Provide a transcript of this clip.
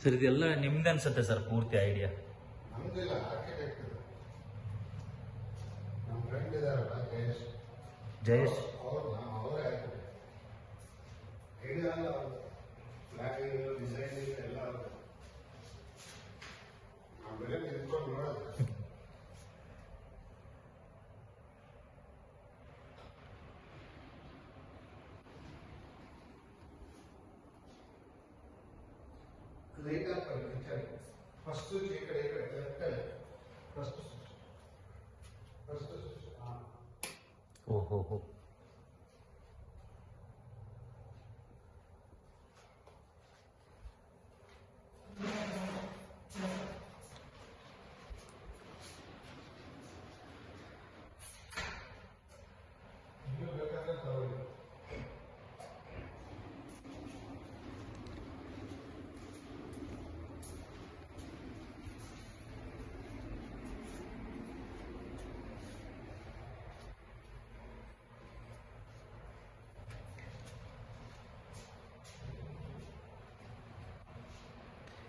Sir ಇದೆಲ್ಲ ನಿಮ್ದು ಅನ್ಸುತ್ತೆ ಸರ್ ಪೂರ್ತಿ ಐಡಿಯಾ? ನಮ್ದಿಲ್ಲ, ಆರ್ಕಿಟೆಕ್ಟ್. ನಮ್ಮ ಫ್ರೆಂಡ್ ಇದಾರಲ್ಲ ಜಯೇಶ್ ಅವರೇ ಆರ್ಕಿಟೆಕ್ಟ್. ಐಡಿಯಾ ಎಲ್ಲ ಪ್ಲಾನಿಂಗ್ ಡಿಸೈನಿಂಗ್ ಎಲ್ಲ ನಾವು ಬೆಲೆ ನಿಂತ್ಕೊಂಡು ನೋಡೋದು. ಲೈಟ್ ಹಾಕಿ ಪಿಕ್ಚರ್ ಫಸ್ಟ್ ಈ ಕಡೆ ಲೆಫ್ಟ್ ಫಸ್ಟ್ ಓಹೋ